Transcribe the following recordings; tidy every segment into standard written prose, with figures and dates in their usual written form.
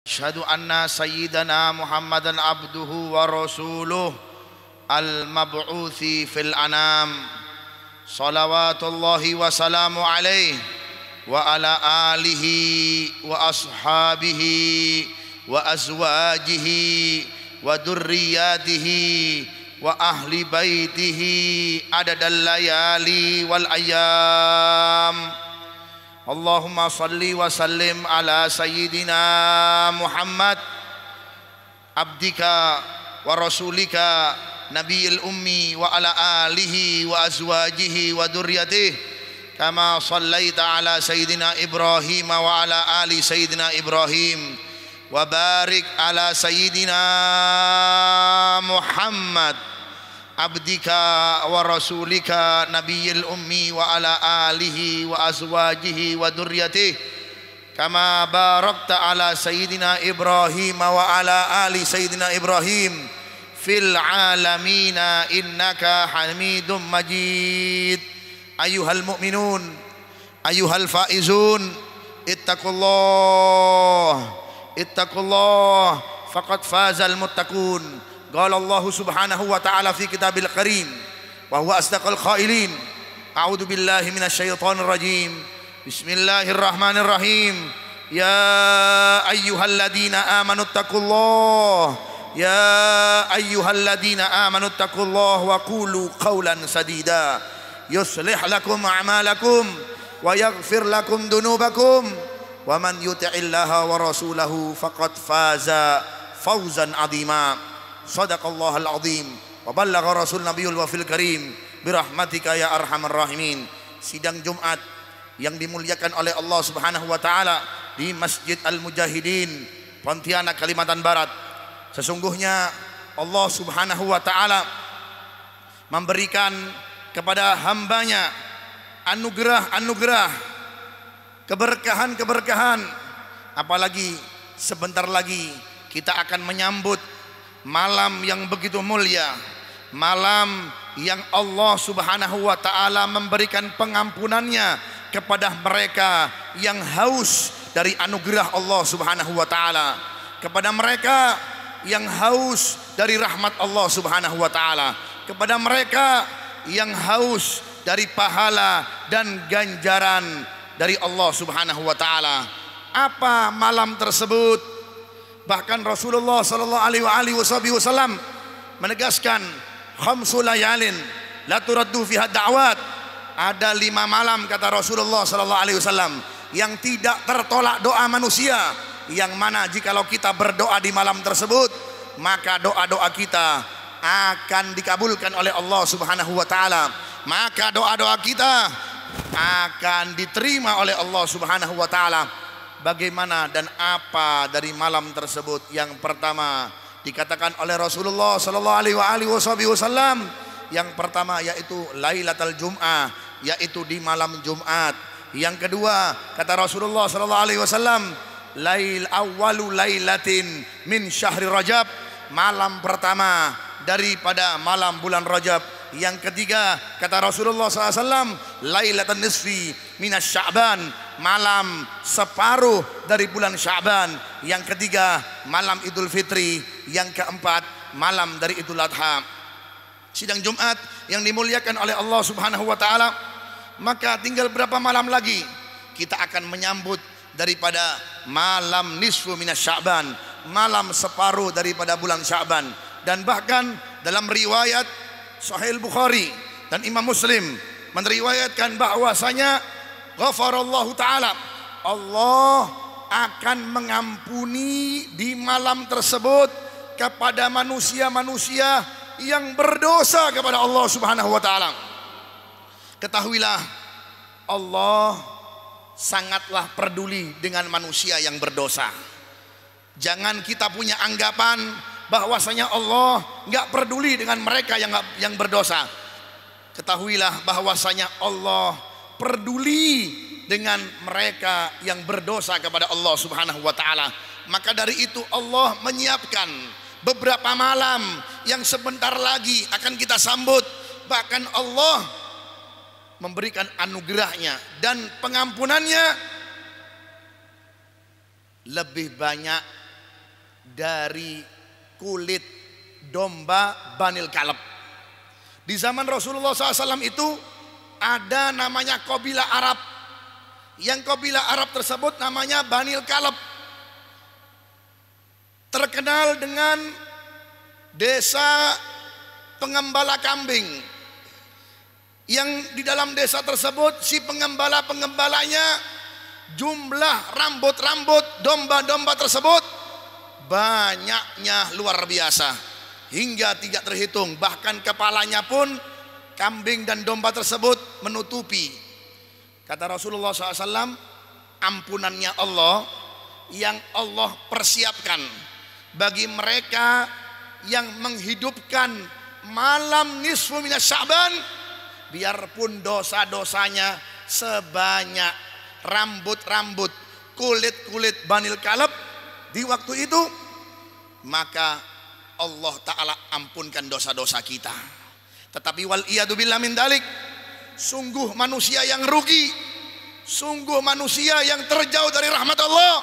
أشهد أن سيدنا محمدا عبده ورسوله المبعوث في الأنام صلوات الله وسلامه عليه وعلى آله وأصحابه وأزواجه وذرياته وأهل بيته عدد الليالي والأيام. اللهم صل وسلم على سيدنا محمد عبدك ورسولك نبي الأمي وعلى آله وأزواجه وذريته كما صليت على سيدنا إبراهيم وعلى آل سيدنا إبراهيم وبارك على سيدنا محمد عبدك ورسولك نبي الأمي وعلى آله وأزواجه وذريته كما باركت على سيدنا إبراهيم وعلى آل سيدنا إبراهيم في العالمين إنك حميد مجيد. أيها المؤمنون أيها الفائزون اتقوا الله فقد فاز المتقون. قال الله سبحانه وتعالى في كتاب الكريم وهو أصدق القائلين: أعوذ بالله من الشيطان الرجيم بسم الله الرحمن الرحيم. يا أيها الذين آمنوا اتقوا الله يا أيها الذين آمنوا اتقوا الله وقولوا قولا سديدا يصلح لكم أعمالكم ويغفر لكم ذنوبكم ومن يطع الله ورسوله فقد فاز فوزا عظيما. Sadaqallahul azim wa ballagha rasul nabiyul wafil karim birahmatika ya arhamar rahimin. Sidang Jumat yang dimuliakan oleh Allah Subhanahu wa taala di Masjid Al-Mujahidin Pontianak, Kalimantan Barat. Sesungguhnya Allah Subhanahu wa taala memberikan kepada hambanya anugerah-anugerah, keberkahan-keberkahan, apalagi sebentar lagi kita akan menyambut malam yang begitu mulia, malam yang Allah Subhanahu wa taala memberikan pengampunannya kepada mereka yang haus dari anugerah Allah Subhanahu wa taala, kepada mereka yang haus dari rahmat Allah Subhanahu wa taala, kepada mereka yang haus dari pahala dan ganjaran dari Allah Subhanahu wa taala. Apa malam tersebut? Bahkan Rasulullah sallallahu alaihi wasallam menegaskan khamsul layalin la turaddu fiha da'wat. Ada 5 malam, kata Rasulullah sallallahu alaihi wasallam, yang tidak tertolak doa manusia, yang mana jikalau kita berdoa di malam tersebut maka doa-doa kita akan dikabulkan oleh Allah Subhanahu wa taala, maka doa-doa kita akan diterima oleh Allah Subhanahu wa taala. Bagaimana dan apa dari malam tersebut? Yang pertama dikatakan oleh Rasulullah sallallahu alaihi wasallam, yang pertama yaitu Lailatul Jum'ah, yaitu di malam Jumat. Yang kedua kata Rasulullah sallallahu alaihi wasallam, lail awwalu lailatin min syahri Rajab, malam pertama daripada malam bulan Rajab. Yang ketiga kata Rasulullah SAW, Lailatul Nisfi minas Sya'ban, malam separuh dari bulan Sya'ban. Yang ketiga malam Idul Fitri. Yang keempat malam dari Idul Adha. Sidang Jumat yang dimuliakan oleh Allah Subhanahu wa taala, maka tinggal berapa malam lagi kita akan menyambut daripada malam nisfu minas Sya'ban, malam separuh daripada bulan Sya'ban. Dan bahkan dalam riwayat Sahih Bukhari dan Imam Muslim meriwayatkan bahwasanya ghafarallahu taala, Allah akan mengampuni di malam tersebut kepada manusia-manusia yang berdosa kepada Allah Subhanahu wa taala. Ketahuilah, Allah sangatlah peduli dengan manusia yang berdosa. Jangan kita punya anggapan bahwasanya Allah nggak peduli dengan mereka yang berdosa. Ketahuilah bahwasanya Allah peduli dengan mereka yang berdosa kepada Allah Subhanahu wa taala. Maka dari itu Allah menyiapkan beberapa malam yang sebentar lagi akan kita sambut. Bahkan Allah memberikan anugerahnya dan pengampunannya lebih banyak dari kulit domba Banil Kalb. Di zaman Rasulullah SAW itu ada namanya kabilah Arab. Yang kabilah Arab tersebut namanya Banil Kalb, terkenal dengan desa pengembala kambing. Yang di dalam desa tersebut si pengembala-pengembalanya, jumlah rambut-rambut domba-domba tersebut banyaknya luar biasa hingga tidak terhitung. Bahkan kepalanya pun kambing dan domba tersebut menutupi. Kata Rasulullah SAW, ampunannya Allah yang Allah persiapkan bagi mereka yang menghidupkan malam nisfu minas Sya'ban, biarpun dosa-dosanya sebanyak rambut-rambut kulit-kulit Banil Kalb di waktu itu, maka Allah Ta'ala ampunkan dosa-dosa kita. Tetapi wal iyadu billah min dalik, sungguh manusia yang rugi, sungguh manusia yang terjauh dari rahmat Allah.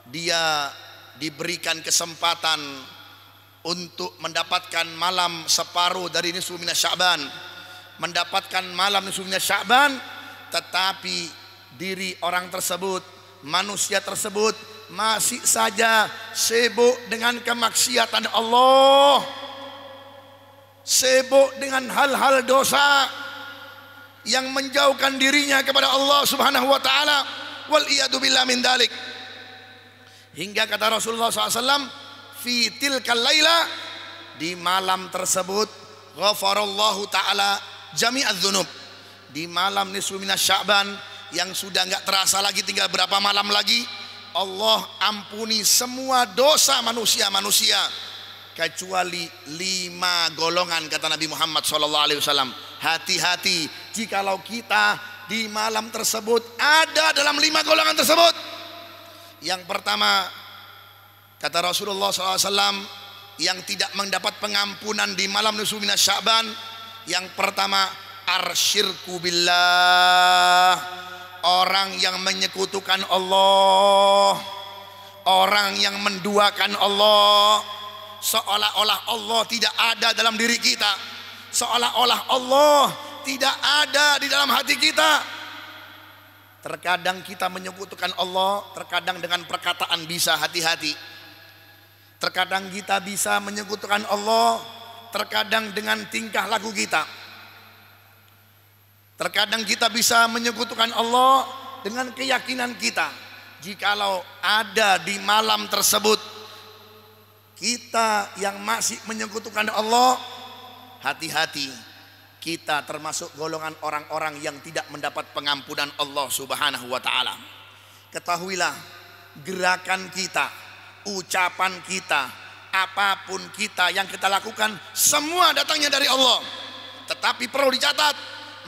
Dia diberikan kesempatan untuk mendapatkan malam separuh dari nisfu minas Sya'ban, mendapatkan malam nisfu minas Sya'ban, tetapi diri orang tersebut, manusia tersebut masih saja sibuk dengan kemaksiatan Allah, sibuk dengan hal-hal dosa yang menjauhkan dirinya kepada Allah Subhanahu wa taala. Wal iyadu billah min dalik. Hingga kata Rasulullah SAW, fi tilkal laila, di malam tersebut, ghafarallahu ta'ala jami'adz dzunub. Di malam nisfu minas Sya'ban yang sudah enggak terasa lagi, tinggal berapa malam lagi, Allah ampuni semua dosa manusia-manusia kecuali 5 golongan, kata Nabi Muhammad SAW. Hati-hati jikalau kita di malam tersebut ada dalam 5 golongan tersebut. Yang pertama, kata Rasulullah SAW, yang tidak mendapat pengampunan di malam nisfu minas Sya'ban, yang pertama arsyirku billah, orang yang menyekutukan Allah, orang yang menduakan Allah, seolah-olah Allah tidak ada dalam diri kita, seolah-olah Allah tidak ada di dalam hati kita. Terkadang kita menyekutukan Allah, terkadang dengan perkataan bisa, hati-hati. Terkadang kita bisa menyekutukan Allah, terkadang dengan tingkah laku kita. Terkadang kita bisa menyekutukan Allah dengan keyakinan kita. Jikalau ada di malam tersebut kita yang masih menyekutukan Allah, hati-hati, kita termasuk golongan orang-orang yang tidak mendapat pengampunan Allah Subhanahu wa ta'ala. Ketahuilah, gerakan kita, ucapan kita, apapun kita yang kita lakukan, semua datangnya dari Allah. Tetapi perlu dicatat,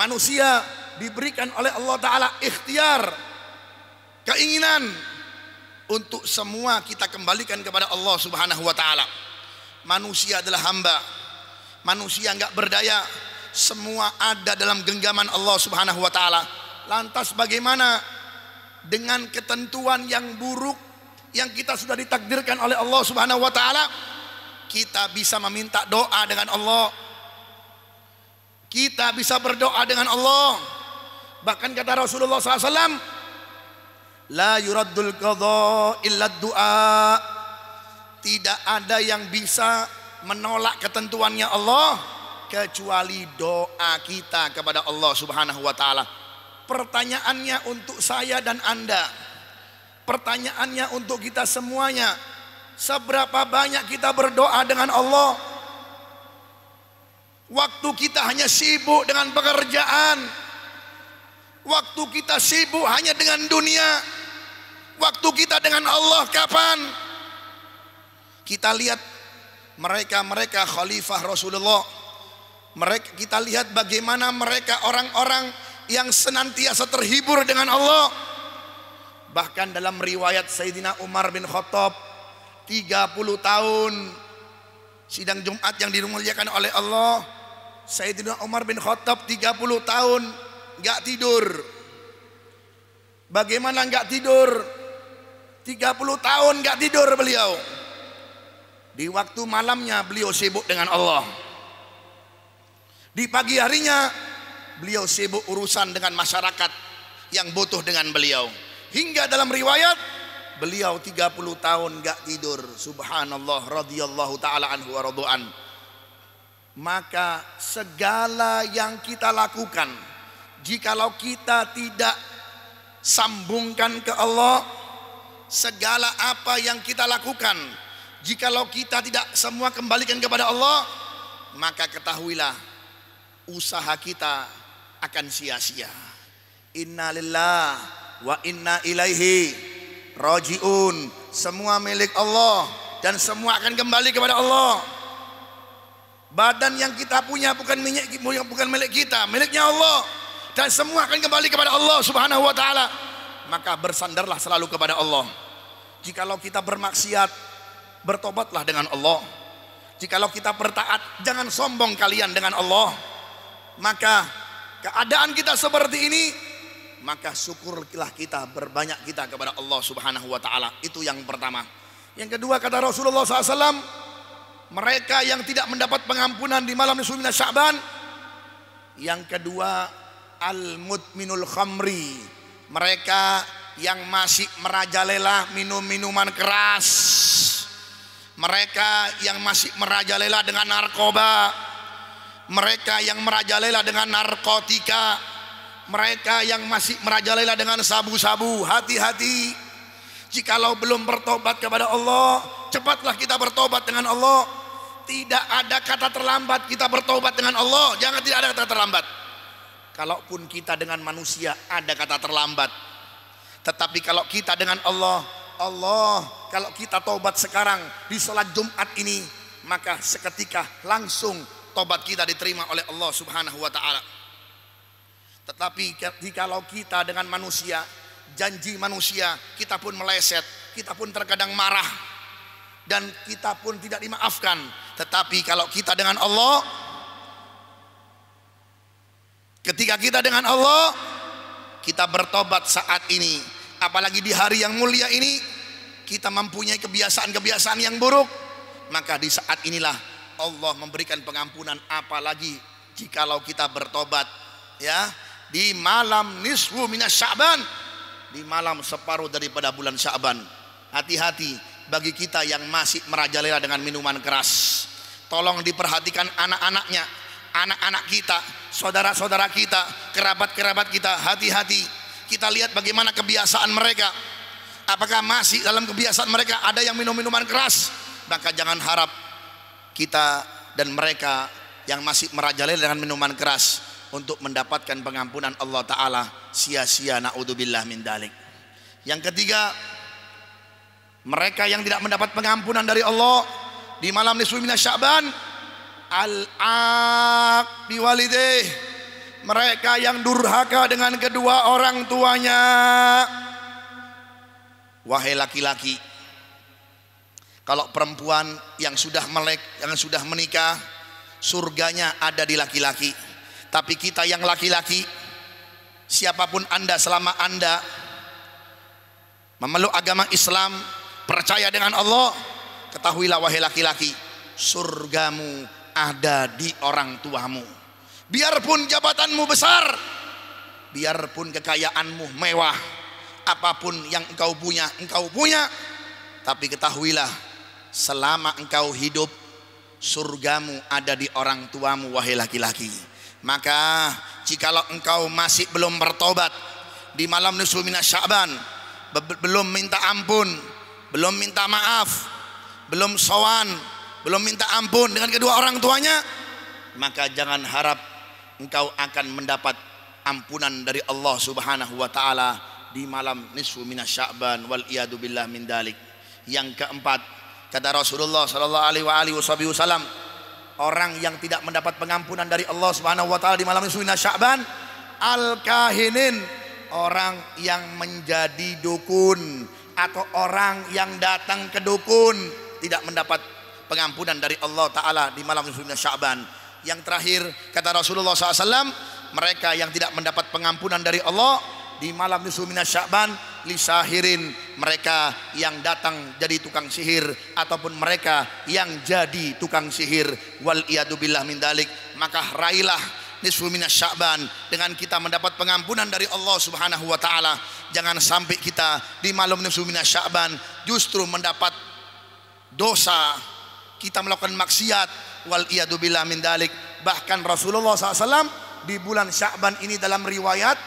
manusia diberikan oleh Allah Ta'ala ikhtiar, keinginan untuk semua kita kembalikan kepada Allah Subhanahu wa ta'ala. Manusia adalah hamba, manusia enggak berdaya, semua ada dalam genggaman Allah Subhanahu wa ta'ala. Lantas bagaimana dengan ketentuan yang buruk yang kita sudah ditakdirkan oleh Allah Subhanahu wa ta'ala? Kita bisa meminta doa dengan Allah, kita bisa berdoa dengan Allah. Bahkan kata Rasulullah SAW, la yuraddul qadha illa du'a, tidak ada yang bisa menolak ketentuannya Allah kecuali doa kita kepada Allah Subhanahu wa ta'ala. Pertanyaannya untuk saya dan Anda, pertanyaannya untuk kita semuanya, seberapa banyak kita berdoa dengan Allah? Waktu kita hanya sibuk dengan pekerjaan, waktu kita sibuk hanya dengan dunia, waktu kita dengan Allah kapan? Kita lihat mereka khalifah Rasulullah, mereka, kita lihat bagaimana mereka orang-orang yang senantiasa terhibur dengan Allah. Bahkan dalam riwayat Sayyidina Umar bin Khattab, 30 tahun sidang Jumat yang dimuliakan oleh Allah, Sayyidina Umar bin Khattab 30 tahun gak tidur. Bagaimana gak tidur? 30 tahun gak tidur beliau. Di waktu malamnya beliau sibuk dengan Allah. Di pagi harinya beliau sibuk urusan dengan masyarakat yang butuh dengan beliau. Hingga dalam riwayat beliau 30 tahun gak tidur. Subhanallah, radhiyallahu ta'ala anhu wa radu'an. Maka segala yang kita lakukan, jikalau kita tidak sambungkan ke Allah, segala apa yang kita lakukan, jikalau kita tidak semua kembalikan kepada Allah, maka ketahuilah usaha kita akan sia-sia. Inna lillah wa inna ilaihi rajiun. Semua milik Allah dan semua akan kembali kepada Allah. Badan yang kita punya bukan milik kita, miliknya Allah, dan semua akan kembali kepada Allah Subhanahu wa ta'ala. Maka bersandarlah selalu kepada Allah. Jikalau kita bermaksiat, bertobatlah dengan Allah. Jikalau kita bertaat, jangan sombong kalian dengan Allah. Maka keadaan kita seperti ini, maka syukurlah kita, berbanyak kita kepada Allah Subhanahu wa ta'ala. Itu yang pertama. Yang kedua, kata Rasulullah SAW, mereka yang tidak mendapat pengampunan di malam nisfu minas Sya'ban, yang kedua, al-mudminul khamri, mereka yang masih merajalela minum minuman keras, mereka yang masih merajalela dengan narkoba, mereka yang merajalela dengan narkotika, mereka yang masih merajalela dengan sabu-sabu. Hati-hati, jikalau belum bertobat kepada Allah, cepatlah kita bertobat dengan Allah. Tidak ada kata terlambat kita bertobat dengan Allah. Jangan, tidak ada kata terlambat. Kalaupun kita dengan manusia ada kata terlambat, tetapi kalau kita dengan Allah, kalau kita tobat sekarang di sholat Jumat ini, maka seketika langsung tobat kita diterima oleh Allah Subhanahu wa ta'ala. Tetapi jikalau kita dengan manusia, janji manusia, kita pun meleset, kita pun terkadang marah, dan kita pun tidak dimaafkan. Tetapi kalau kita dengan Allah, ketika kita dengan Allah, kita bertobat saat ini, apalagi di hari yang mulia ini, kita mempunyai kebiasaan-kebiasaan yang buruk, maka di saat inilah Allah memberikan pengampunan. Apalagi jikalau kita bertobat, ya, di malam nisfu minas Sya'ban, di malam separuh daripada bulan Sya'ban. Hati-hati bagi kita yang masih merajalela dengan minuman keras. Tolong diperhatikan anak-anaknya, anak-anak kita, saudara-saudara kita, kerabat-kerabat kita. Hati-hati, kita lihat bagaimana kebiasaan mereka. Apakah masih dalam kebiasaan mereka ada yang minum minuman keras? Maka jangan harap kita dan mereka yang masih merajalela dengan minuman keras untuk mendapatkan pengampunan Allah Ta'ala sia-sia, na'udzubillah min dalik. Yang ketiga, mereka yang tidak mendapat pengampunan dari Allah di malam nisfu minas Sya'ban, al-aq biwalideh, mereka yang durhaka dengan kedua orang tuanya. Wahai laki-laki, kalau perempuan yang sudah menikah, surganya ada di laki-laki. Tapi kita yang laki-laki, siapapun Anda, selama Anda memeluk agama Islam, percaya dengan Allah, ketahuilah wahai laki-laki, surgamu ada di orang tuamu. Biarpun jabatanmu besar, biarpun kekayaanmu mewah, apapun yang engkau punya, tapi ketahuilah, selama engkau hidup, surgamu ada di orang tuamu, wahai laki-laki. Maka jikalau engkau masih belum bertobat di malam nisfu minas Sya'ban, belum minta ampun, belum minta maaf, belum sowan, belum minta ampun dengan kedua orang tuanya, maka jangan harap engkau akan mendapat ampunan dari Allah Subhanahu wa ta'ala di malam nisfu minas Sya'ban, wal iyadu billah min dalik. Yang keempat, kata Rasulullah sallallahu alaihi wasallam, orang yang tidak mendapat pengampunan dari Allah Subhanahu wa ta'ala di malam nisfu minas Sya'ban, al-kahinin, orang yang menjadi dukun atau orang yang datang ke dukun, tidak mendapat pengampunan dari Allah Ta'ala di malam nisfu minas Sya'ban. Yang terakhir, kata Rasulullah SAW, mereka yang tidak mendapat pengampunan dari Allah di malam nisfu minas Sya'ban, lisahirin, mereka yang datang jadi tukang sihir ataupun mereka yang jadi tukang sihir, wal iyadu billah min dalik. Maka raihlah nisfu minas Sya'ban dengan kita mendapat pengampunan dari Allah Subhanahu wa taala. Jangan sampai kita di malam nisfu minas Sya'ban justru mendapat dosa, kita melakukan maksiat, wal iyadu billah min dalik. Bahkan Rasulullah SAW di bulan Sya'ban ini dalam riwayat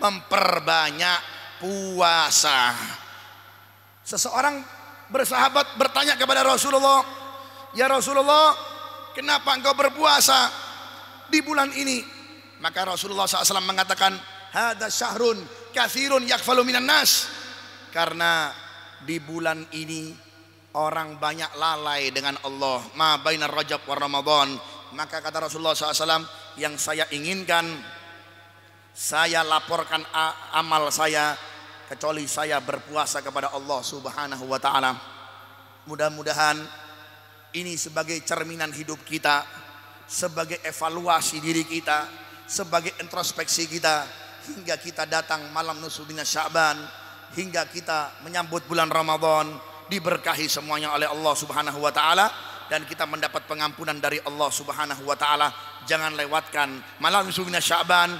memperbanyak puasa. Seseorang bersahabat bertanya kepada Rasulullah, "Ya Rasulullah, kenapa engkau berpuasa di bulan ini?" Maka Rasulullah SAW mengatakan, "Hadza syahrun katsirun yakfalu minan nas." Karena di bulan ini orang banyak lalai dengan Allah, ma bainar Rajab wa Ramadan. Maka kata Rasulullah SAW, yang saya inginkan, saya laporkan amal saya kecuali saya berpuasa kepada Allah Subhanahu wa taala. Mudah-mudahan ini sebagai cerminan hidup kita, sebagai evaluasi diri kita, sebagai introspeksi kita, hingga kita datang malam nisfu minas Sya'ban, hingga kita menyambut bulan Ramadan, diberkahi semuanya oleh Allah Subhanahu wa taala, dan kita mendapat pengampunan dari Allah Subhanahu wa taala. Jangan lewatkan malam nisfu minas Sya'ban.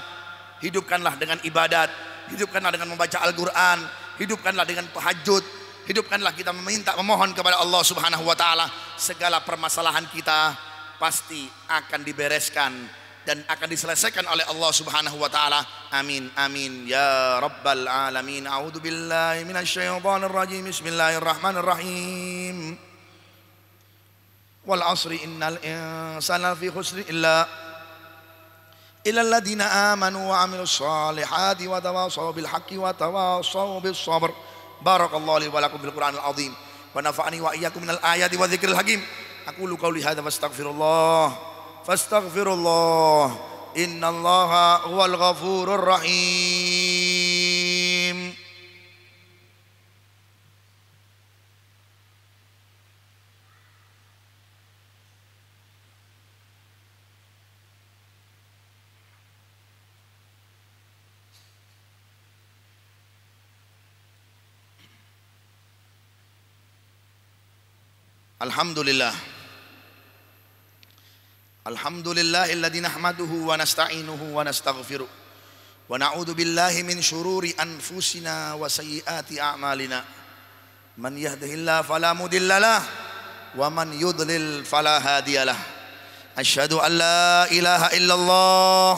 Hidupkanlah dengan ibadat, hidupkanlah dengan membaca Al-Quran, hidupkanlah dengan tahajud, hidupkanlah kita memohon kepada Allah Subhanahu wa taala. Segala permasalahan kita pasti akan dibereskan dan akan diselesaikan oleh Allah Subhanahu wa taala. Amin amin ya rabbal alamin. A'udzu billahi minasyaitonir rajim. Bismillahirrahmanirrahim. Wal 'asri innal insana lafi khusrin illa alladziina aamanu wa 'amilus shaalihati wa tawashaw bil haqqi wa tawashaw bis sabr. Barakallahu li wa lakum bil Qur'anil 'azim wa nafa'ani wa iyyakum minal ayati wa dzikril hakim. Aqulu qawli hadza fastaghfirullah innallaha huwal ghafurur rahim. Alhamdulillah. Alhamdulillahilladzi nahmaduhu wa nasta'inuhu wa nastaghfiruh wa na'udzu billahi min syururi anfusina wa sayyiati a'malina. Man yahdihillahu fala mudhillalah wa man yudlil fala hadiyalah. Asyhadu an la ilaha illallah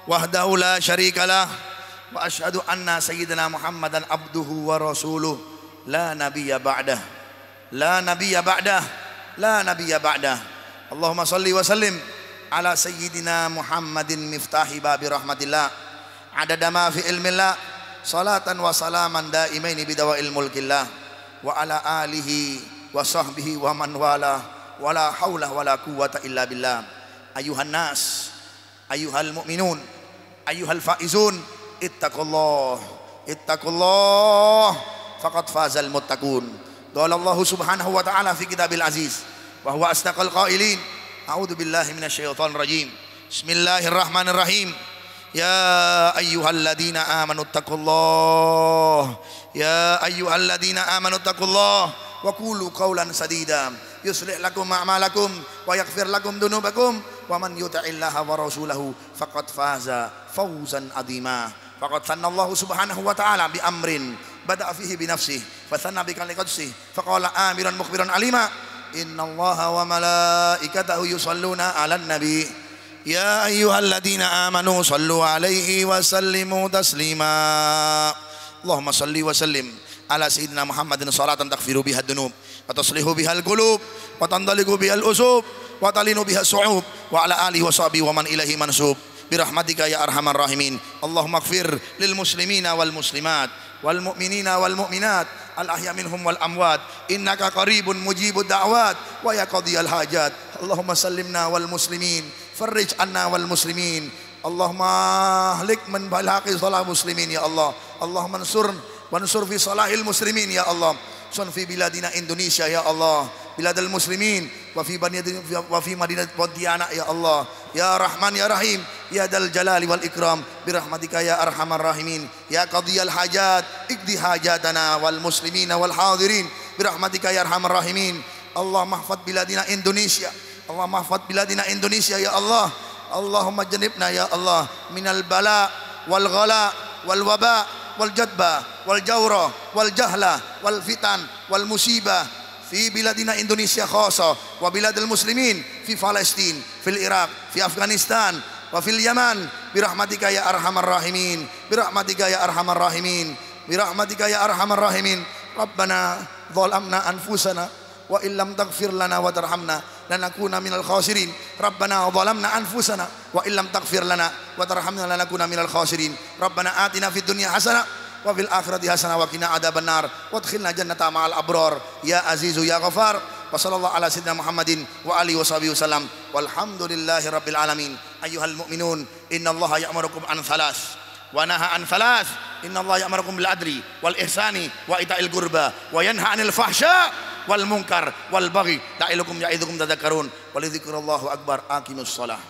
wahdahu la syarikalah wa asyhadu anna sayyidina Muhammadan abduhu wa rasuluh la nabiyya ba'dah. La nabiyya ba'dah, la nabiyya ba'dah. Allahumma salli wa sallim ala sayyidina Muhammadin miftahi babi rahmatillah, adada ma fi ilmillah, salatan wa salaman daimaini bidawail mulkillah, wa ala alihi wa sahbihi wa man wala, wala hawla wala quwwata illa billah. Ayuhan nas, ayuhal mu'minun, ayuhal faizun, ittaqullah, ittaqullah, faqad fazal muttaqun. Qala Allah Subhanahu wa ta'ala fi kitabil aziz wa huwa asdaqal qailin. A'udzu billahi minasyaitonir rajim. Bismillahirrahmanirrahim. Ya ayyuhalladzina amanu taqullah, ya ayyuhalladzina amanu taqullah wa qulu qawlan sadida yuslih lakum a'malakum wa yaghfir lakum dunubakum wa man yuti'illaha wa rasulahu faqad faza fawzan 'azima. Faqad sanna Allah Subhanahu wa ta'ala bi amrin bada'a fihi bi nafsihi fa sanna bi qadsihi faqala amiran mukhbiran alima. Innallaha wa malaikatahu yusalluna 'alan nabi ya ayyuhalladzina amanu sallu 'alaihi wa sallimu taslima. Allahumma salli wa sallim ala sayyidina Muhammadin salatan taghfiru biha ad-dunub wa taslihu biha al-qulub wa tandaliqu biha al-usub wa talinu biha as-su'ub wa ala alihi wa sahbihi wa man ilaihi mansub birahmatika ya arhamar rahimin. Allahumma ighfir lil muslimina wal muslimat wal mu'minina wal mu'minat al ahya minhum wal amwat innaka qaribun mujibud da'wat wa ya qadiyal hajat. Allahumma sallimna wal muslimin farrij anna wal muslimin. Allahumma ahlik man balaqi salah muslimin ya Allah. Allahumma wansur fi salahil muslimin ya Allah. sun fi biladina Indonesia ya Allah, biladal muslimin wa fi Madinah Pontianak ya Allah, ya Rahman ya Rahim ya Dzal Jalali wal Ikram bi rahmatika ya arhamar rahimin, ya qadiyal hajat iqdi hajatana wal muslimina wal hadirin bi rahmatika ya arhamar rahimin. Allah mahfad biladina Indonesia, Allah mahfad biladina Indonesia ya Allah. Allahumma janibna ya Allah minal bala wal ghala wal waba wal jadba wal jawra wal jahla wal fitan wal musibah fi biladina Indonesia khasa wa biladil muslimin fi Palestin, fil Iraq, fi Afghanistan wa fil Yaman bi rahmatika ya arhamar rahimin, bi rahmatika ya arhamar rahimin, bi rahmatika ya arhamar rahimin. Rabbana zalamna anfusana wa illam taghfir lana wa tarhamna lanakuna minal khasirin. Rabbana zalamna anfusana wa illam taghfir lana wa tarhamna lanakuna minal khasirin. Rabbana atina fid dunya hasanah wa fil akhirati hasanah wa qina adzabannar wadkhilna jannata ma'al abrar ya azizu ya ghafar. Wa sallallahu ala sayyidina Muhammadin wa alihi washabihi wasallam walhamdulillahi rabbil alamin. Ayyuhal mu'minun, innallaha ya'murukum an thalas wa naha an thalas. Innallaha ya'murukum bil adli wal ihsani wa ita'il qurba wa yanha 'anil fahsya wal munkar wal baghi ya'idukum tadhakkarun wa lidhikrullahi akbar. Aqimus shalah.